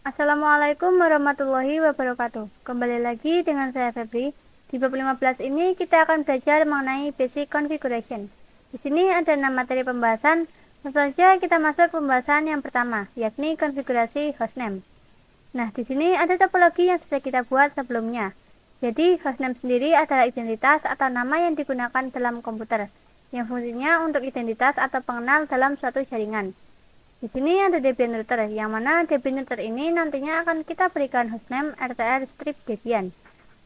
Assalamualaikum warahmatullahi wabarakatuh. Kembali lagi dengan saya Febri. Di bab 15 ini kita akan belajar mengenai basic configuration. Di sini ada 6 materi pembahasan. Langsung saja kita masuk ke pembahasan yang pertama, yakni konfigurasi hostname. Nah, di sini ada topologi yang sudah kita buat sebelumnya. Jadi, hostname sendiri adalah identitas atau nama yang digunakan dalam komputer, yang fungsinya untuk identitas atau pengenal dalam suatu jaringan. Di sini ada Debian router, yang mana Debian router ini nantinya akan kita berikan hostname RTR strip Debian.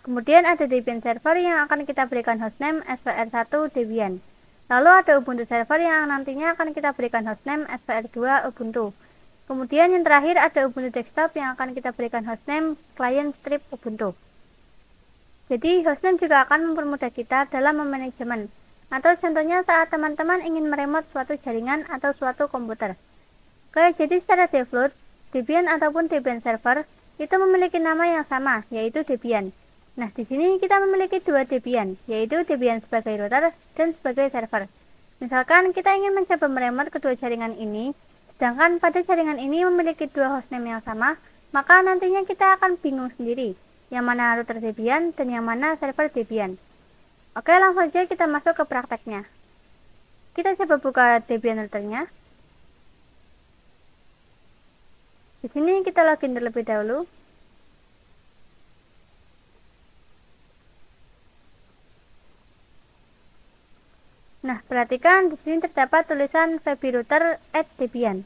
Kemudian ada Debian server yang akan kita berikan hostname SPR1 Debian. Lalu ada Ubuntu server yang nantinya akan kita berikan hostname SPR2 Ubuntu. Kemudian yang terakhir ada Ubuntu desktop yang akan kita berikan hostname client strip Ubuntu. Jadi hostname juga akan mempermudah kita dalam memanajemen, atau contohnya saat teman-teman ingin meremote suatu jaringan atau suatu komputer. Oke, jadi secara default, Debian ataupun Debian server itu memiliki nama yang sama, yaitu Debian. Nah, di sini kita memiliki dua Debian, yaitu Debian sebagai router dan sebagai server. Misalkan kita ingin mencoba meremote kedua jaringan ini, sedangkan pada jaringan ini memiliki dua hostname yang sama, maka nantinya kita akan bingung sendiri, yang mana router Debian dan yang mana server Debian. Oke, langsung saja kita masuk ke prakteknya. Kita coba buka Debian routernya. Di sini kita login terlebih dahulu. Nah, perhatikan di sini terdapat tulisan febrouter@debian.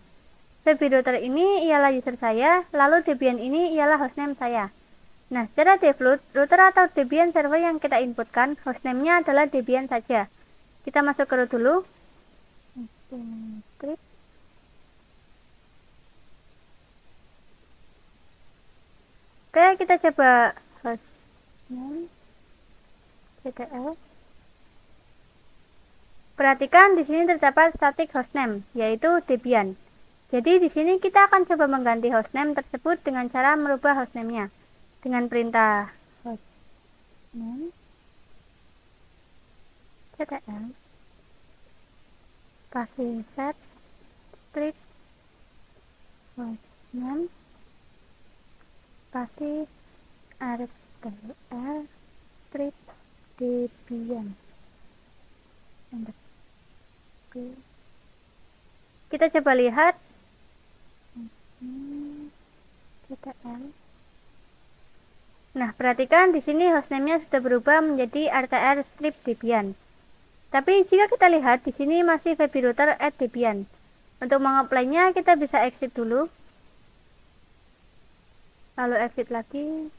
Febrouter ini ialah user saya, lalu Debian ini ialah hostname saya. Nah, secara default, router atau Debian server yang kita inputkan, hostname-nya adalah Debian saja. Kita masuk ke root dulu. Oke, kita coba hostname ctl. Perhatikan di sini terdapat static hostname, yaitu Debian. Jadi di sini kita akan coba mengganti hostname tersebut dengan cara merubah hostname-nya dengan perintah hostname ctl spasi set strip hostname spasi rtl strip Debian. Kita coba lihat ctl. Nah, perhatikan di sini hostname-nya sudah berubah menjadi RTR strip Debian. Tapi jika kita lihat di sini masih febrouter@debian. Untuk mengapply-nya kita bisa exit dulu. Lalu exit lagi.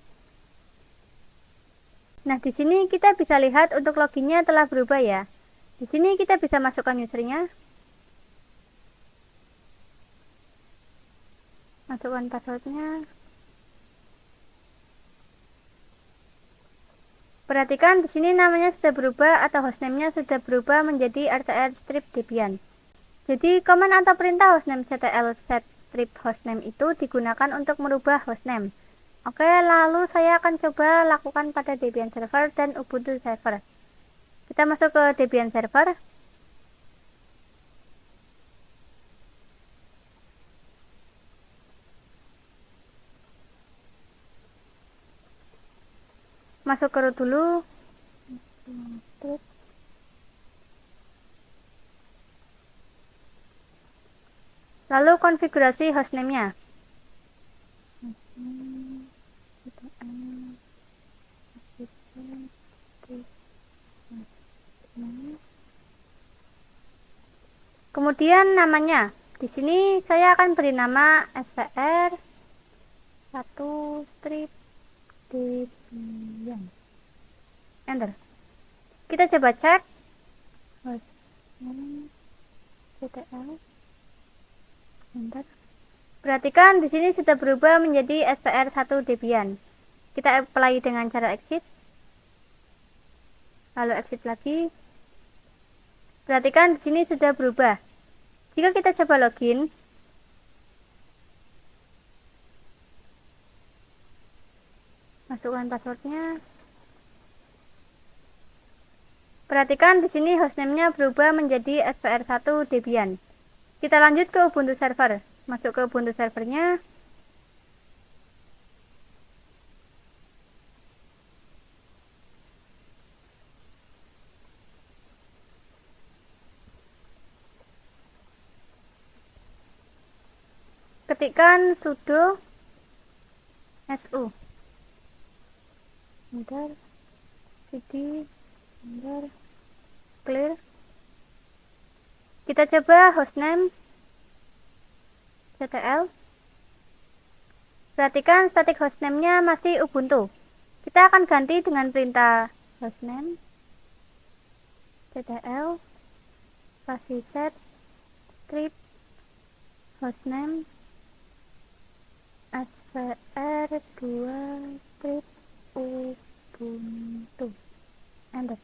Nah, di sini kita bisa lihat untuk loginnya telah berubah ya. Di sini kita bisa masukkan usernya. Masukkan passwordnya. Perhatikan di sini namanya sudah berubah atau hostname-nya sudah berubah menjadi RTR strip Debian. Jadi command atau perintah hostname ctl set strip hostname itu digunakan untuk merubah hostname. Oke, lalu saya akan coba lakukan pada Debian server dan Ubuntu server. Kita masuk ke Debian server. Masuk ke root dulu. Lalu konfigurasi hostname-nya. Kemudian namanya. Di sini saya akan beri nama SPR 1 strip Debian. Enter. Kita coba cek. ctl. Enter. Perhatikan di sini sudah berubah menjadi SPR1 Debian. Kita apply dengan cara exit. Lalu exit lagi. Perhatikan di sini sudah berubah. Jika kita coba login, masukkan passwordnya. Perhatikan di sini hostname-nya berubah menjadi SPR1 Debian. Kita lanjut ke Ubuntu server. Masuk ke Ubuntu servernya. ketikkan sudo su enter cd enter clear. Kita coba hostname ctl. Perhatikan static hostname-nya masih Ubuntu. Kita akan ganti dengan perintah hostname ctl spasi set script hostname svr2 script ubuntu enter.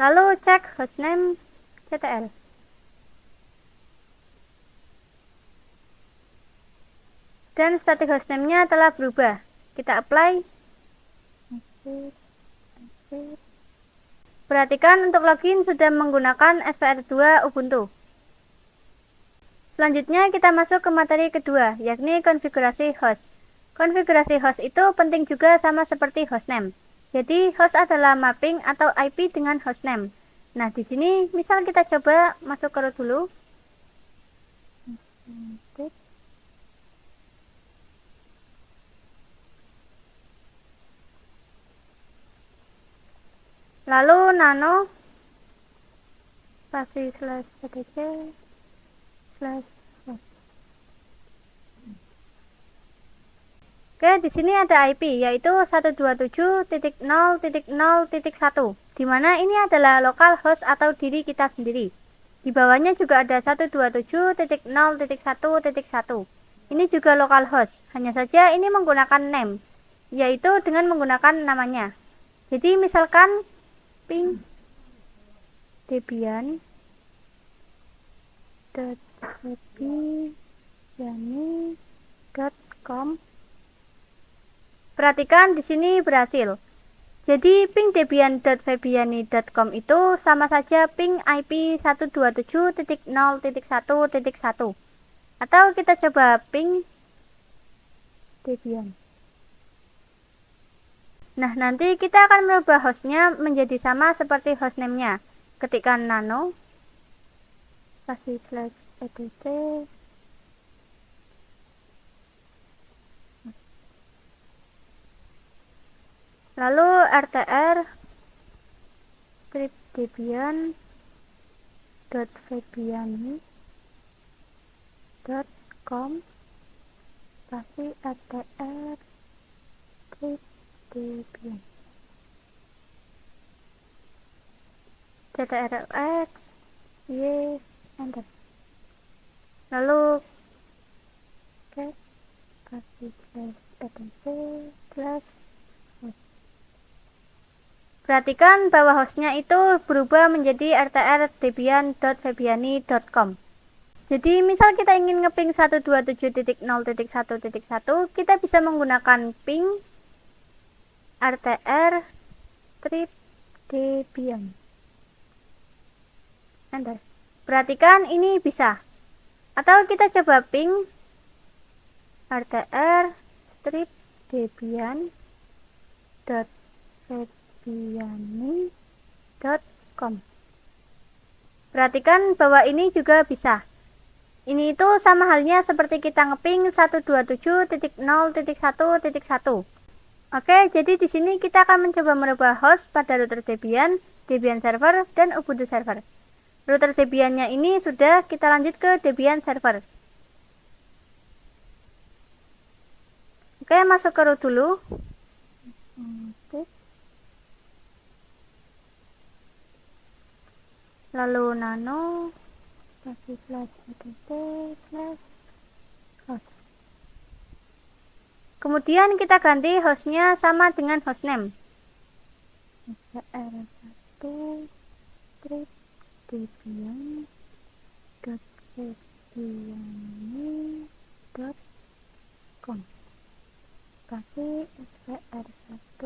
Lalu cek hostname ctl. Dan static hostname-nya telah berubah. Kita apply. Perhatikan untuk login sudah menggunakan SVR2 Ubuntu. Selanjutnya kita masuk ke materi kedua, yakni konfigurasi host. Konfigurasi host itu penting juga sama seperti hostname. Jadi host adalah mapping atau IP dengan hostname. Nah, di sini misal kita coba masuk ke root dulu. Lalu nano spasi slash etc slash host. Oke, di sini ada IP yaitu 127.0.0.1, di mana ini adalah lokal host atau diri kita sendiri. Di bawahnya juga ada 127.0.1.1. Ini juga lokal host, hanya saja ini menggunakan name, yaitu dengan menggunakan namanya. Jadi misalkan ping debian.febiani.com. Perhatikan di sini berhasil. Jadi ping debian.febiani.com itu sama saja ping IP 127.0.1.1. Atau kita coba ping debian. Nah, nanti kita akan merubah hostnya menjadi sama seperti hostname-nya. Ketikkan nano spasi slash etc lalu rtr script debian.febiani.com spasi rtr script debian ctrlx y enter. Lalu kasih slash etc slash host. Perhatikan bahwa hostnya itu berubah menjadi rtr-debian.febiani.com. Jadi misal kita ingin ngeping 127.0.1.1, kita bisa menggunakan ping rtr strip debian. Enter. Perhatikan ini bisa. Atau kita coba ping rtr strip debian.febiani.com. Perhatikan bahwa ini juga bisa. Ini itu sama halnya seperti kita ngeping 127.0.1.1. Oke, jadi di sini kita akan mencoba merubah host pada router Debian, Debian server, dan Ubuntu server. Router Debian-nya ini sudah, kita lanjut ke Debian server. Oke, masuk ke root dulu. Lalu nano host. Kemudian kita ganti hostnya sama dengan hostname. r1 script debian.febiani.com kasih svr1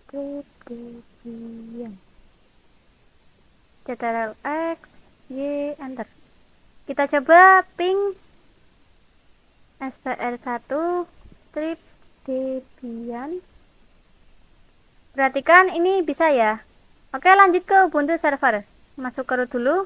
script debian ctrlx y enter. Kita coba ping svr1 script debian. Perhatikan ini bisa ya. Oke, lanjut ke Ubuntu server. Masuk ke root dulu.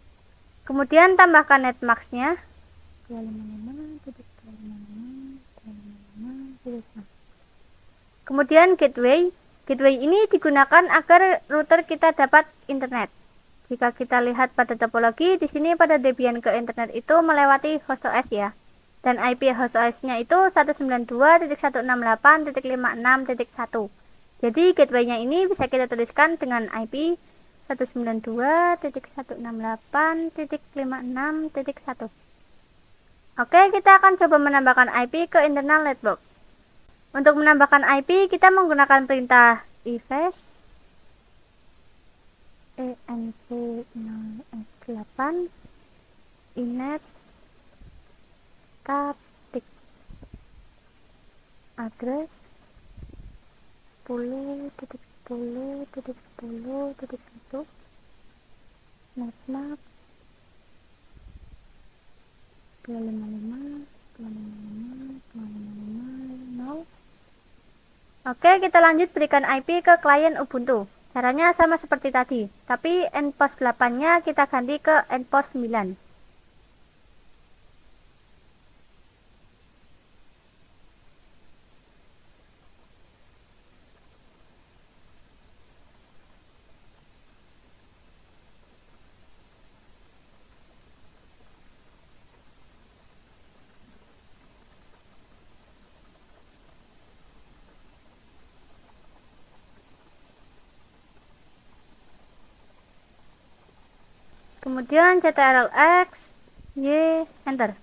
Kemudian tambahkan netmask-nya. Kemudian gateway. Gateway ini digunakan agar router kita dapat internet. Jika kita lihat pada topologi, di sini pada Debian ke internet itu melewati host OS ya. Dan IP host OS-nya itu 192.168.56.1. Jadi gateway-nya ini bisa kita tuliskan dengan IP 192.168.56.1. Oke, kita akan coba menambahkan IP ke internal network. Untuk menambahkan IP, kita menggunakan perintah ifs env0s8 inet static address 10.10.10.1 netmap 255.255.255.0. Oke, kita lanjut berikan IP ke klien Ubuntu. Caranya sama seperti tadi, tapi endpost 8-nya kita ganti ke endpost 9. Kemudian ctrl-x, y, enter.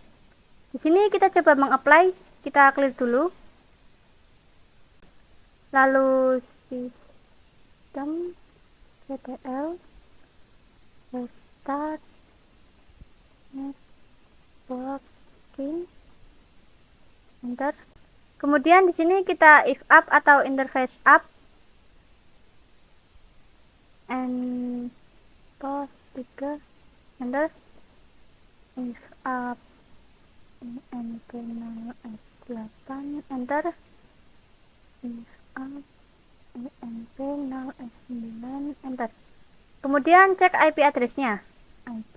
Di sini kita coba mengapply, kita klik dulu. Lalu sistem ctl restart networking, enter. Kemudian di sini kita if up atau interface up and post 3, enter. If up internal S8, enter. If up internal S9, enter. Kemudian cek IP address-nya. IP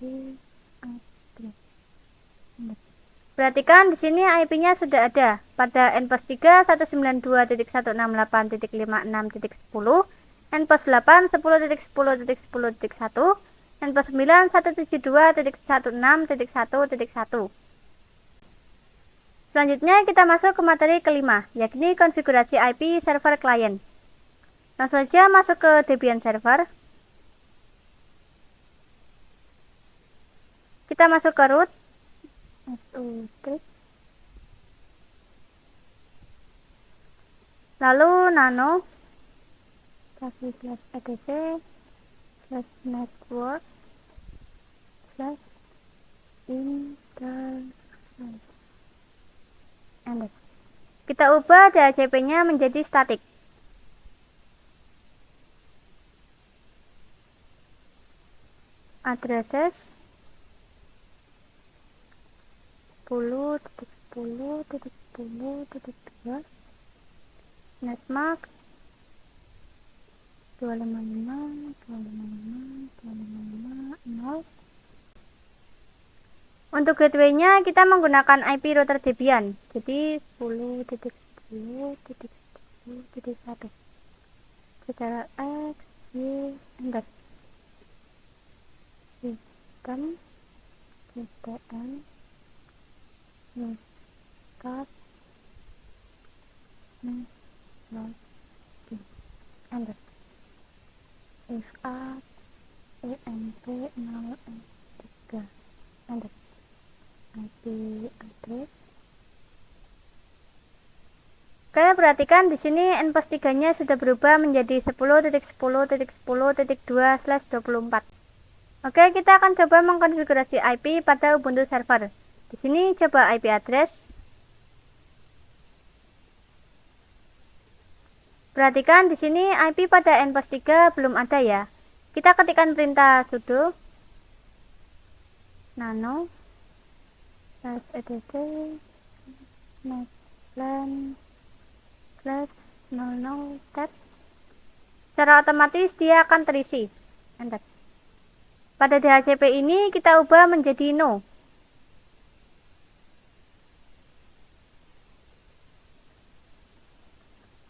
address. Perhatikan di sini IP-nya sudah ada pada endpost 3 192.168.56.10, endpost 8 10.10.10.1, endpost 9 172.16.1.1. Selanjutnya kita masuk ke materi kelima, yakni konfigurasi IP server klien. Langsung saja masuk ke Debian server. Kita masuk ke root. Lalu nano /etc/network /interface. Kita ubah DHCP-nya menjadi static. Addresses 10.10.10.2, netmask 255.255.255.0. Untuk gateway-nya kita menggunakan IP router Debian, jadi 10.10.10.1. Secara X, Y, enter. Sistem ctl restart networking, enter. If up env0s3, enter. IP address. Kalian perhatikan di sini endpost 3-nya sudah berubah menjadi 10.10.10.2/24. Oke, kita akan coba mengkonfigurasi IP pada Ubuntu server. Di sini coba IP address. Perhatikan di sini IP pada endpost 3 belum ada ya. Kita ketikkan perintah sudo nano /etc netplan /00 tab. Secara otomatis dia akan terisi. Enter. Pada DHCP ini kita ubah menjadi no.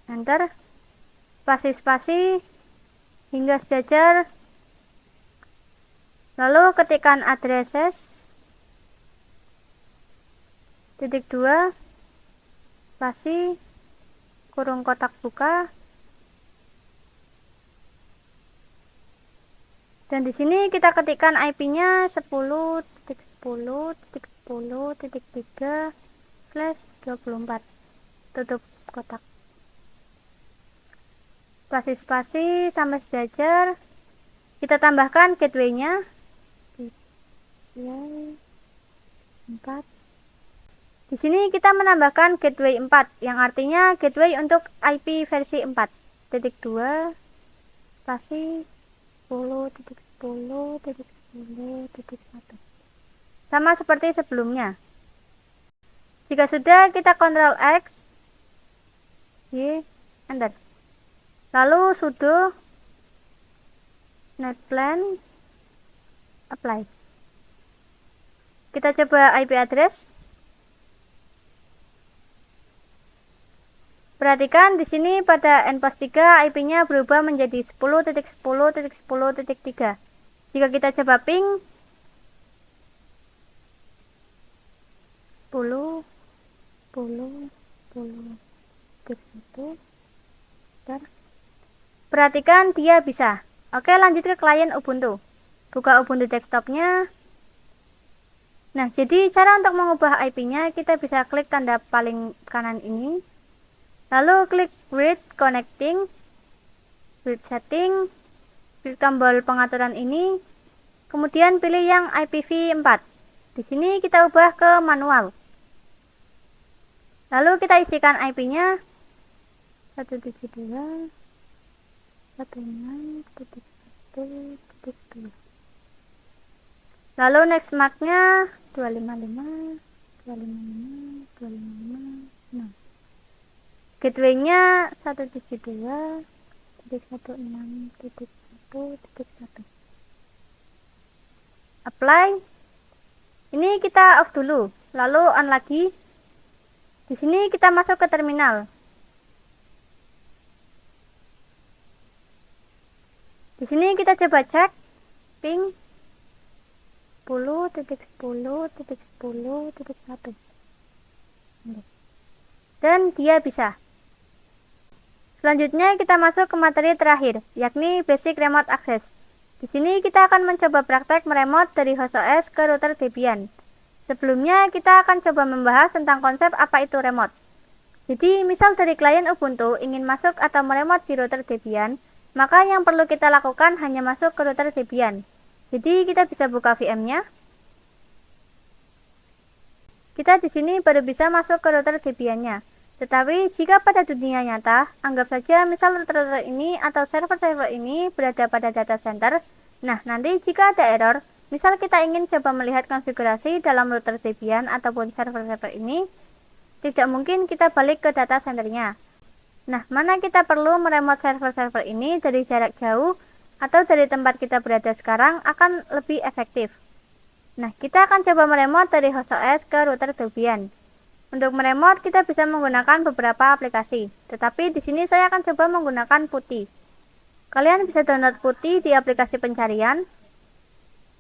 Enter. Spasi-spasi hingga sejajar. Lalu ketikkan addresses -2 spasi kurung kotak buka. Dan di sini kita ketikkan IP-nya 10.10.10.3/24. Tutup kotak. Spasi-spasi sampai sejajar. Kita tambahkan gateway-nya. 4. Di sini kita menambahkan gateway 4 yang artinya gateway untuk IP versi 4.2 spasi 10.10.10.1. Sama seperti sebelumnya. Jika sudah, kita Ctrl X, Y, enter. Lalu sudo netplan apply. Kita coba IP address. Perhatikan di sini pada nPost 3 IP-nya berubah menjadi 10.10.10.3. Jika kita coba ping 10 perhatikan dia bisa. Oke, lanjut ke klien Ubuntu. Buka Ubuntu desktopnya. Nah, jadi cara untuk mengubah IP-nya kita bisa klik tanda paling kanan ini. Lalu klik With Connecting, With Setting, klik tombol pengaturan ini, kemudian pilih yang IPv4. Di sini kita ubah ke manual. Lalu kita isikan IP-nya 172.168.1.2. Lalu next mark-nya 255.255.255.6. Gateway-nya 172.16.1.1. Apply. Ini kita off dulu, lalu on lagi. Di sini kita masuk ke terminal. Di sini kita coba cek ping 10.10.10.1. Dan dia bisa. Selanjutnya kita masuk ke materi terakhir, yakni Basic Remote Access. Di sini kita akan mencoba praktek meremote dari host OS ke router Debian. Sebelumnya kita akan coba membahas tentang konsep apa itu remote. Jadi misal dari klien Ubuntu ingin masuk atau meremote di router Debian, maka yang perlu kita lakukan hanya masuk ke router Debian. Jadi kita bisa buka VM-nya. Kita di sini baru bisa masuk ke router Debian-nya. Tetapi jika pada dunia nyata, anggap saja misal router ini atau server-server ini berada pada data center. Nah, nanti jika ada error, misal kita ingin coba melihat konfigurasi dalam router Debian ataupun server-server ini, tidak mungkin kita balik ke data centernya. Nah, mana kita perlu meremote server-server ini dari jarak jauh atau dari tempat kita berada sekarang akan lebih efektif. Nah, kita akan coba meremote dari host OS ke router Debian. Untuk meremote kita bisa menggunakan beberapa aplikasi, tetapi di sini saya akan coba menggunakan PuTTY. Kalian bisa download PuTTY di aplikasi pencarian.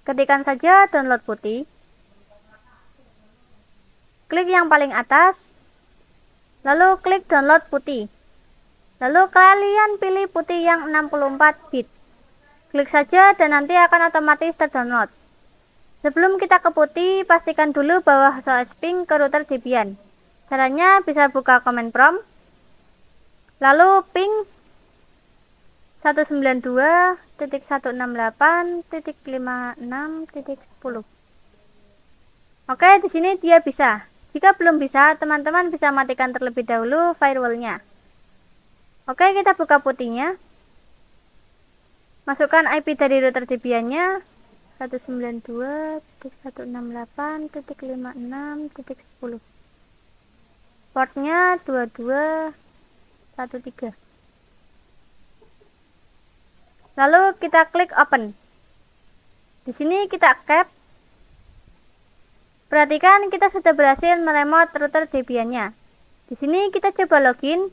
Ketikkan saja download PuTTY. Klik yang paling atas, lalu klik download PuTTY. Lalu kalian pilih PuTTY yang 64 bit. Klik saja dan nanti akan otomatis terdownload. Sebelum kita ke PuTTY, pastikan dulu bahwa host OS ping ke router Debian. Caranya bisa buka command prompt, lalu ping 192.168.56.10. Oke, di sini dia bisa. Jika belum bisa, teman-teman bisa matikan terlebih dahulu firewall-nya. Oke, kita buka PuTTY-nya. Masukkan IP dari router Debian-nya 192.168.56.10. Portnya 2213. Lalu kita klik open. Di sini kita cap. Perhatikan kita sudah berhasil meremote router Debian-nya. Di sini kita coba login,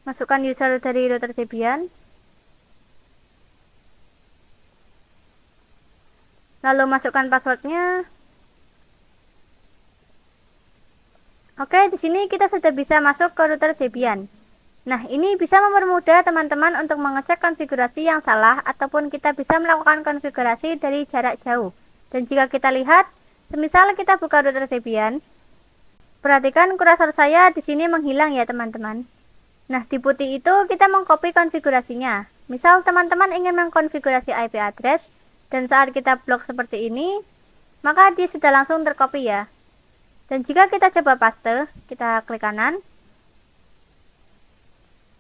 masukkan user dari router Debian, lalu masukkan passwordnya. Oke, di sini kita sudah bisa masuk ke router Debian. Nah, ini bisa mempermudah teman-teman untuk mengecek konfigurasi yang salah ataupun kita bisa melakukan konfigurasi dari jarak jauh. Dan jika kita lihat, semisal kita buka router Debian, perhatikan kursor saya di sini menghilang ya teman-teman. Nah, di putih itu kita mengcopy konfigurasinya. Misal teman-teman ingin mengkonfigurasi IP address dan saat kita blok seperti ini, maka dia sudah langsung tercopy ya. Dan jika kita coba paste, kita klik kanan,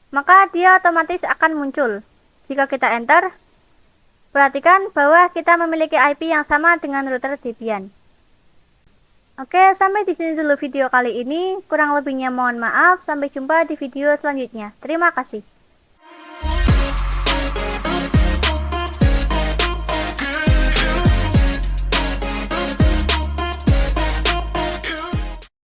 maka dia otomatis akan muncul. Jika kita enter, perhatikan bahwa kita memiliki IP yang sama dengan router Debian. Oke, sampai di sini dulu video kali ini. Kurang lebihnya mohon maaf. Sampai jumpa di video selanjutnya. Terima kasih.